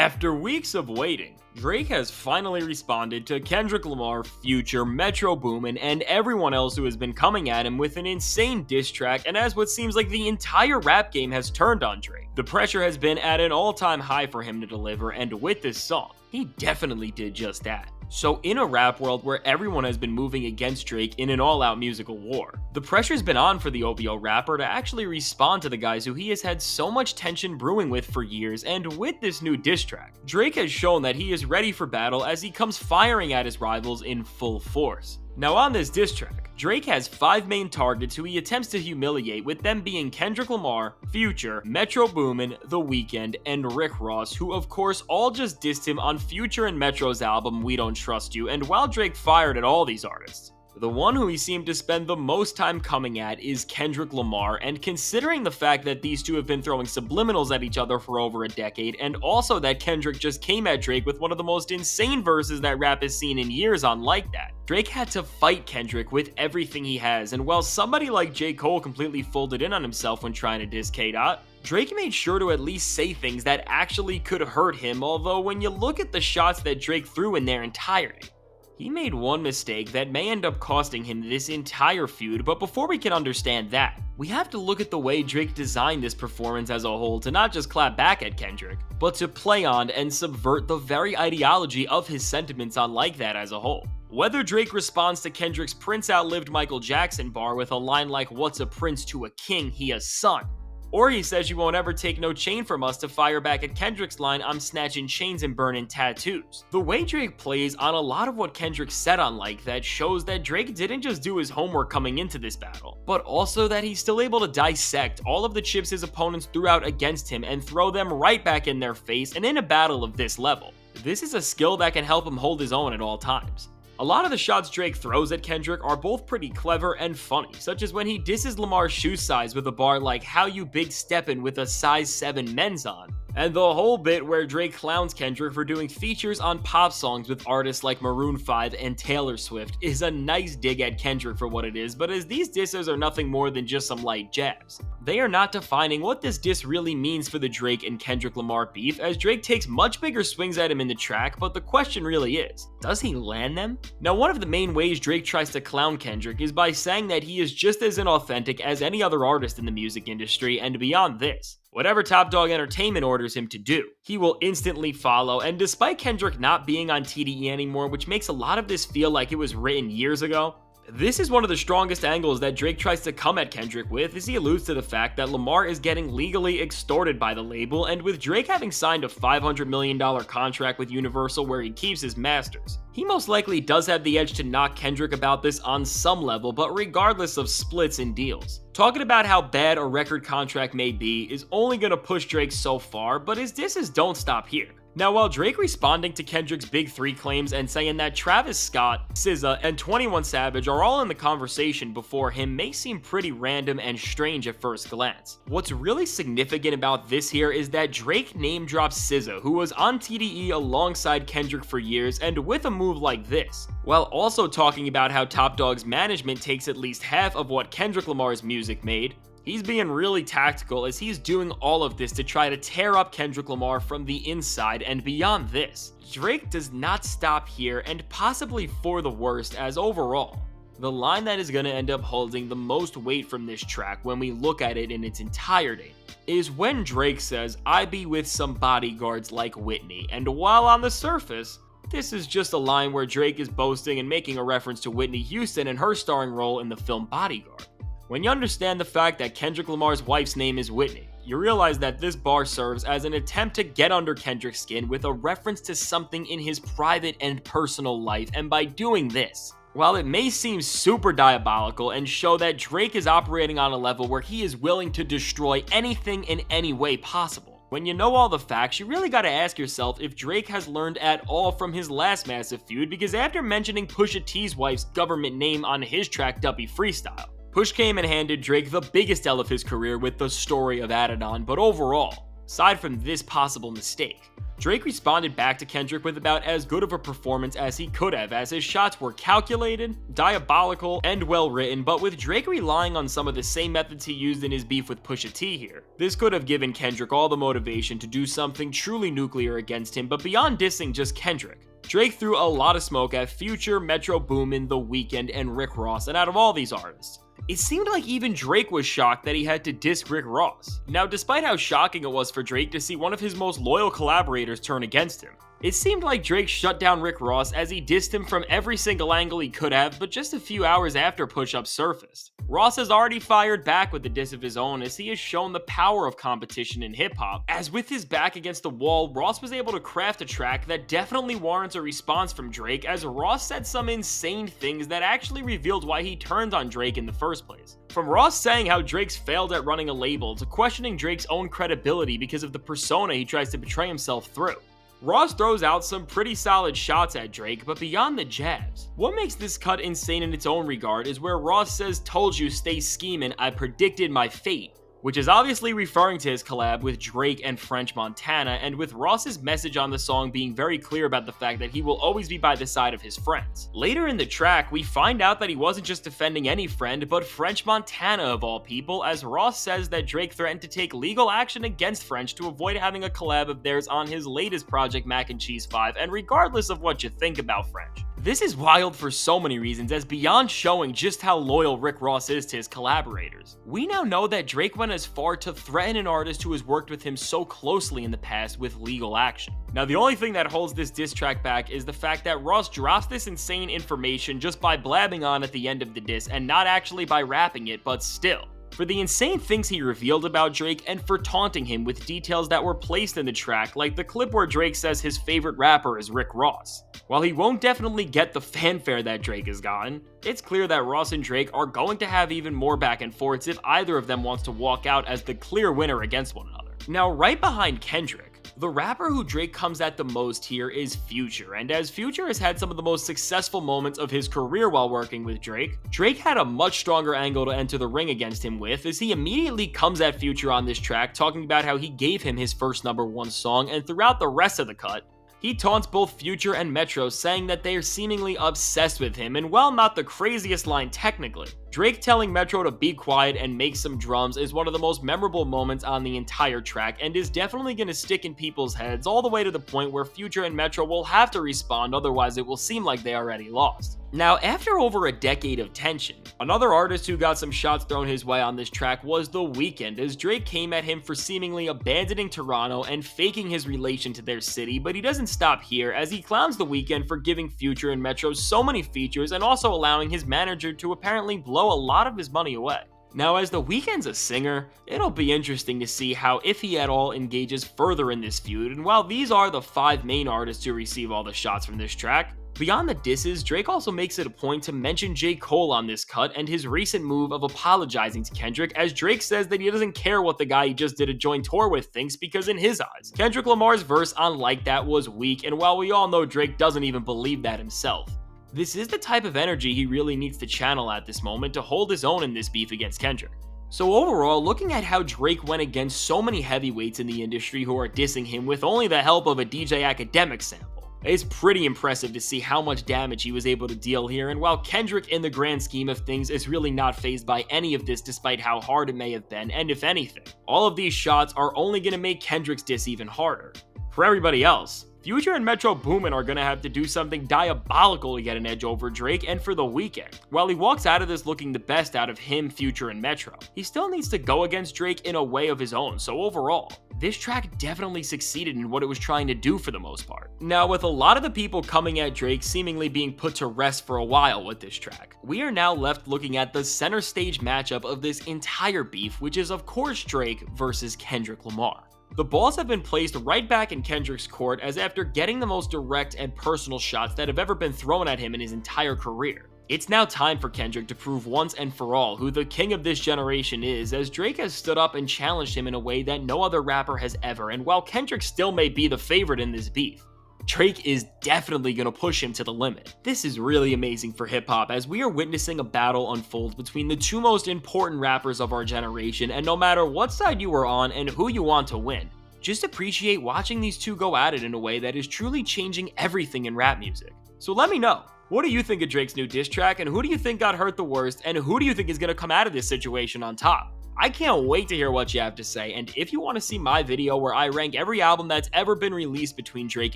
After weeks of waiting, Drake has finally responded to Kendrick Lamar, Future, Metro Boomin, and everyone else who has been coming at him with an insane diss track, and as what seems like the entire rap game has turned on Drake. The pressure has been at an all-time high for him to deliver, and with this song, he definitely did just that. So in a rap world where everyone has been moving against Drake in an all-out musical war, the pressure's been on for the OVO rapper to actually respond to the guys who he has had so much tension brewing with for years, and with this new diss track, Drake has shown that he is ready for battle as he comes firing at his rivals in full force. Now on this diss track, Drake has 5 main targets who he attempts to humiliate, with them being Kendrick Lamar, Future, Metro Boomin, The Weeknd, and Rick Ross, who of course all just dissed him on Future and Metro's album We Don't Trust You. And while Drake fired at all these artists, the one who he seemed to spend the most time coming at is Kendrick Lamar, and considering the fact that these two have been throwing subliminals at each other for over a decade, and also that Kendrick just came at Drake with one of the most insane verses that rap has seen in years on Like That, Drake had to fight Kendrick with everything he has, and while somebody like J. Cole completely folded in on himself when trying to diss K-Dot, Drake made sure to at least say things that actually could hurt him, although when you look at the shots that Drake threw in their entirety, he made one mistake that may end up costing him this entire feud. But before we can understand that, we have to look at the way Drake designed this performance as a whole to not just clap back at Kendrick, but to play on and subvert the very ideology of his sentiments on Like That as a whole. Whether Drake responds to Kendrick's Prince outlived Michael Jackson bar with a line like "What's a prince to a king, he a son," or he says "You won't ever take no chain from us" to fire back at Kendrick's line "I'm snatching chains and burning tattoos." The way Drake plays on a lot of what Kendrick said on Like That shows that Drake didn't just do his homework coming into this battle, but also that he's still able to dissect all of the chips his opponents threw out against him and throw them right back in their face. And in a battle of this level, this is a skill that can help him hold his own at all times. A lot of the shots Drake throws at Kendrick are both pretty clever and funny, such as when he disses Lamar's shoe size with a bar like "How you big steppin' with a size 7 men's on," and the whole bit where Drake clowns Kendrick for doing features on pop songs with artists like Maroon 5 and Taylor Swift is a nice dig at Kendrick for what it is, but as these disses are nothing more than just some light jabs, they are not defining what this diss really means for the Drake and Kendrick Lamar beef, as Drake takes much bigger swings at him in the track, but the question really is, does he land them? Now, one of the main ways Drake tries to clown Kendrick is by saying that he is just as inauthentic as any other artist in the music industry, and beyond this, whatever Top Dog Entertainment orders him to do, he will instantly follow. And despite Kendrick not being on TDE anymore, which makes a lot of this feel like it was written years ago, this is one of the strongest angles that Drake tries to come at Kendrick with, as he alludes to the fact that Lamar is getting legally extorted by the label, and with Drake having signed a $500 million contract with Universal where he keeps his masters, he most likely does have the edge to knock Kendrick about this on some level, but regardless of splits and deals. Talking about how bad a record contract may be is only going to push Drake so far, but his disses don't stop here. Now, while Drake responding to Kendrick's Big 3 claims and saying that Travis Scott, SZA, and 21 Savage are all in the conversation before him may seem pretty random and strange at first glance, what's really significant about this here is that Drake name drops SZA, who was on TDE alongside Kendrick for years, and with a move like this, while also talking about how Top Dog's management takes at least half of what Kendrick Lamar's music made, he's being really tactical as he's doing all of this to try to tear up Kendrick Lamar from the inside. And beyond this, Drake does not stop here, and possibly for the worst, as overall, the line that is going to end up holding the most weight from this track when we look at it in its entirety is when Drake says, "I be with some bodyguards like Whitney." And while on the surface, this is just a line where Drake is boasting and making a reference to Whitney Houston and her starring role in the film Bodyguard, when you understand the fact that Kendrick Lamar's wife's name is Whitney, you realize that this bar serves as an attempt to get under Kendrick's skin with a reference to something in his private and personal life, and by doing this, while it may seem super diabolical and show that Drake is operating on a level where he is willing to destroy anything in any way possible, when you know all the facts, you really gotta ask yourself if Drake has learned at all from his last massive feud, because after mentioning Pusha T's wife's government name on his track Duppy Freestyle, Push came and handed Drake the biggest L of his career with the story of Adidon, but overall, aside from this possible mistake. Drake responded back to Kendrick with about as good of a performance as he could have, as his shots were calculated, diabolical, and well written, but with Drake relying on some of the same methods he used in his beef with Pusha T here. This could have given Kendrick all the motivation to do something truly nuclear against him, but beyond dissing just Kendrick, Drake threw a lot of smoke at Future, Metro Boomin, The Weeknd, and Rick Ross, and out of all these artists, it seemed like even Drake was shocked that he had to diss Rick Ross. Now, despite how shocking it was for Drake to see one of his most loyal collaborators turn against him, it seemed like Drake shut down Rick Ross as he dissed him from every single angle he could have, but just a few hours after Push-Up surfaced. Ross has already fired back with a diss of his own as he has shown the power of competition in hip-hop, as with his back against the wall, Ross was able to craft a track that definitely warrants a response from Drake, as Ross said some insane things that actually revealed why he turned on Drake in the first place. From Ross saying how Drake's failed at running a label to questioning Drake's own credibility because of the persona he tries to portray himself through. Ross throws out some pretty solid shots at Drake, but beyond the jabs, what makes this cut insane in its own regard is where Ross says, "Told you, stay scheming, I predicted my fate," which is obviously referring to his collab with Drake and French Montana, and with Ross's message on the song being very clear about the fact that he will always be by the side of his friends. Later in the track, we find out that he wasn't just defending any friend, but French Montana of all people, as Ross says that Drake threatened to take legal action against French to avoid having a collab of theirs on his latest project Mac and Cheese 5, and regardless of what you think about French. This is wild for so many reasons, as beyond showing just how loyal Rick Ross is to his collaborators, we now know that Drake went as far to threaten an artist who has worked with him so closely in the past with legal action. Now, the only thing that holds this diss track back is the fact that Ross drops this insane information just by blabbing on at the end of the diss and not actually by rapping it, but still. For the insane things he revealed about Drake and for taunting him with details that were placed in the track, like the clip where Drake says his favorite rapper is Rick Ross. While he won't definitely get the fanfare that Drake has gotten, it's clear that Ross and Drake are going to have even more back and forths if either of them wants to walk out as the clear winner against one another. Now, right behind Kendrick, the rapper who Drake comes at the most here is Future, and as Future has had some of the most successful moments of his career while working with Drake, Drake had a much stronger angle to enter the ring against him with, as he immediately comes at Future on this track talking about how he gave him his first #1 song, and throughout the rest of the cut, he taunts both Future and Metro, saying that they are seemingly obsessed with him, and while not the craziest line technically, Drake telling Metro to be quiet and make some drums is one of the most memorable moments on the entire track, and is definitely going to stick in people's heads all the way to the point where Future and Metro will have to respond, otherwise it will seem like they already lost. Now, after over a decade of tension, another artist who got some shots thrown his way on this track was The Weeknd, as Drake came at him for seemingly abandoning Toronto and faking his relation to their city, but he doesn't stop here, as he clowns The Weeknd for giving Future and Metro so many features and also allowing his manager to apparently blow a lot of his money away. Now, as The Weeknd's a singer, it'll be interesting to see how, if he at all, engages further in this feud, and while these are the 5 main artists to receive all the shots from this track, beyond the disses, Drake also makes it a point to mention J. Cole on this cut and his recent move of apologizing to Kendrick, as Drake says that he doesn't care what the guy he just did a joint tour with thinks, because in his eyes, Kendrick Lamar's verse on Like That was weak, and while we all know Drake doesn't even believe that himself, this is the type of energy he really needs to channel at this moment to hold his own in this beef against Kendrick. So overall, looking at how Drake went against so many heavyweights in the industry who are dissing him with only the help of a DJ Academic sample, it's pretty impressive to see how much damage he was able to deal here, and while Kendrick in the grand scheme of things is really not fazed by any of this despite how hard it may have been, and if anything, all of these shots are only going to make Kendrick's diss even harder. For everybody else, Future and Metro Boomin are going to have to do something diabolical to get an edge over Drake and for The Weeknd. While he walks out of this looking the best out of him, Future, and Metro, he still needs to go against Drake in a way of his own, so overall, this track definitely succeeded in what it was trying to do for the most part. Now, with a lot of the people coming at Drake seemingly being put to rest for a while with this track, we are now left looking at the center stage matchup of this entire beef, which is of course Drake versus Kendrick Lamar. The balls have been placed right back in Kendrick's court, as after getting the most direct and personal shots that have ever been thrown at him in his entire career, it's now time for Kendrick to prove once and for all who the king of this generation is, as Drake has stood up and challenged him in a way that no other rapper has ever, and while Kendrick still may be the favorite in this beef, Drake is definitely going to push him to the limit. This is really amazing for hip-hop, as we are witnessing a battle unfold between the 2 most important rappers of our generation, and no matter what side you are on and who you want to win, just appreciate watching these two go at it in a way that is truly changing everything in rap music. So let me know, what do you think of Drake's new diss track, and who do you think got hurt the worst, and who do you think is going to come out of this situation on top? I can't wait to hear what you have to say, and if you want to see my video where I rank every album that's ever been released between Drake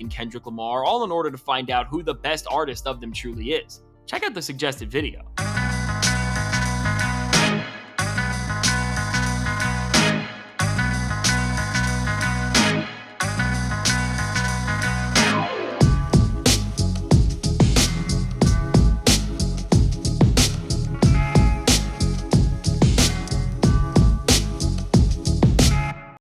and Kendrick Lamar, all in order to find out who the best artist of them truly is, check out the suggested video.